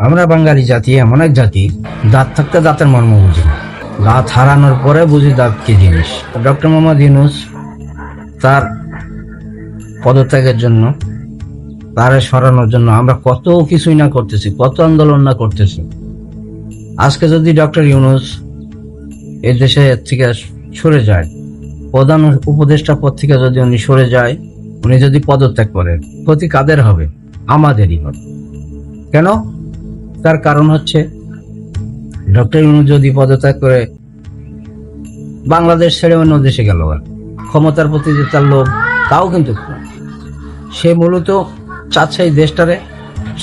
আমরা বাঙালি জাতি এমন এক জাতি, দাঁত থাকতে দাঁতের মর্ম বুঝি না, দাঁত হারানোর পরে বুঝি দাঁত কি জিনিস। ডক্টর মোহাম্মদ ইউনূস তার পদত্যাগের জন্য, তারে সরানোর জন্য আমরা কত কিছুই না করতেছি, কত আন্দোলন না করতেছি। আজকে যদি ডক্টর ইউনূস এই দেশে থেকে সরে যায়, প্রধান উপদেষ্টা পদ থেকে যদি উনি সরে যায়, উনি যদি পদত্যাগ করেন, ক্ষতি কাদের হবে? আমাদেরই হবে। কেন? তার কারণ হচ্ছে ডক্টর ইউনূস যদি পদত্যাগ করে বাংলাদেশ ছেড়ে অন্য দেশে গেল, ক্ষমতার প্রতি যে তার লোভ, তাও কিন্তু সে মূলত চাচ্ছে এই দেশটারে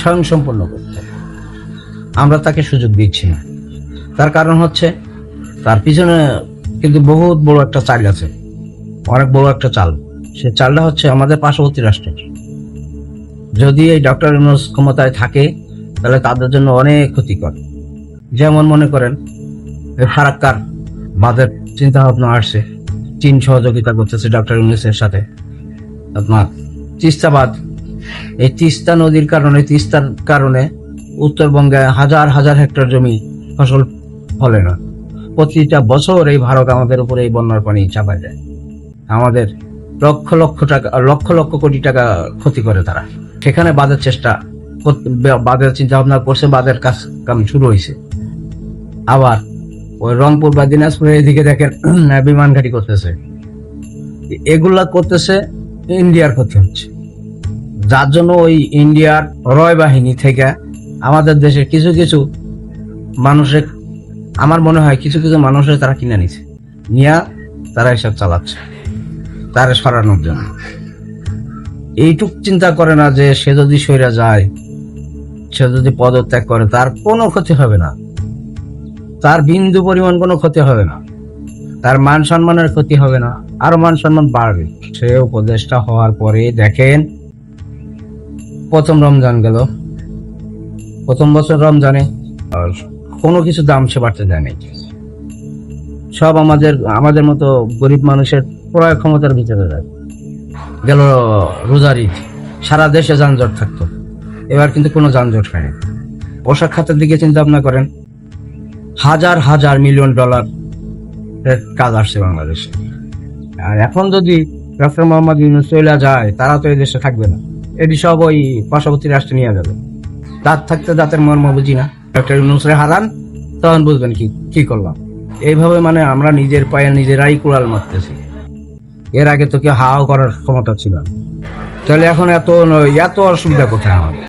স্বয়ংসম্পন্ন করতে। আমরা তাকে সুযোগ দিচ্ছি না। তার কারণ হচ্ছে তার পিছনে কিন্তু বহুত বড় একটা চাল আছে, অনেক বড় একটা চাল। সে চালটা হচ্ছে আমাদের পার্শ্ববর্তী রাষ্ট্রের। যদি এই ডক্টর ইউনূস ক্ষমতায় থাকে, তাহলে তাদের জন্য অনেক ক্ষতিকর। যেমন মনে করেন এই ফারাক্কার বাঁধের চিন্তা ভাবনা আসছে, চীন সহযোগিতা করতেছে ডক্টর ইউনূসের সাথে। আপনার তিস্তা বাঁধ, এই তিস্তা নদীর কারণে, তিস্তার কারণে উত্তরবঙ্গে হাজার হাজার হেক্টর জমি ফসল ফলে না। প্রতিটা বছর এই ভারত আমাদের উপরে এই বন্যার পানি চাপায় দেয়। আমাদের লক্ষ লক্ষ টাকা, লক্ষ লক্ষ কোটি টাকা ক্ষতি করে তারা। সেখানে বাঁধের চেষ্টা, বাঁধের চিন্তা ভাবনা করছে, বাঁধের কাম শুরু হয়েছে। আবার ওই রংপুর বা দিনাজপুরের এদিকে দেখেন বিমান ঘাঁটি করতেছে। এগুলা করতেছে, ইন্ডিয়ার ক্ষতি হচ্ছে। যার জন্য ওই ইন্ডিয়ার রয় বাহিনী থেকে আমাদের দেশের কিছু কিছু মানুষের, আমার মনে হয় কিছু কিছু মানুষের তারা কিনে নিছে, নিয়ে তারা এসব চালাচ্ছে তারা সরানোর জন্য। এইটুক চিন্তা করে না যে সে যদি সইরা যায়, সে যদি পদত্যাগ করে, তার কোনো ক্ষতি হবে না, তার বিন্দু পরিমাণ কোনো ক্ষতি হবে না, তার মান সম্মানের ক্ষতি হবে না, আরো মান সম্মান বাড়বে। সে উপদেষ্টা হওয়ার পরে দেখেন, প্রথম রমজান গেল, প্রথম বছর রমজানে কোনো কিছু দাম সে বাড়তে দেয় নাই। সব আমাদের মতো গরিব মানুষের ক্রয় ক্ষমতার ভিতরে যায়। গেল রোজার ঈদ, সারা দেশে যানজট থাকতো, এবার কিন্তু কোনো যানজট হয়নি। পোশাক খাতের দিকে চিন্তা ভাবনা করেন, হাজার হাজার মিলিয়ন ডলার কাজ আসছে বাংলাদেশে। আর এখন যদি ডক্টর মোহাম্মদ ইউনূস চলে যায়, তারা তো এই দেশে থাকবে না, এটি সব ওই পার্শ্ববর্তী রাষ্ট্রে নিয়ে যাবে। দাঁত থাকতে দাঁতের মর্ম বুঝি না। ডক্টর ইউনূসরে হারান, তখন বুঝবেন কি করলাম। এইভাবে মানে আমরা নিজের পায়ে নিজেরাই কুড়াল মারতেছি। এর আগে তো কেউ হাও করার ক্ষমতা ছিল না, তাহলে এখন এত অসুবিধা কোথায় আমাদের?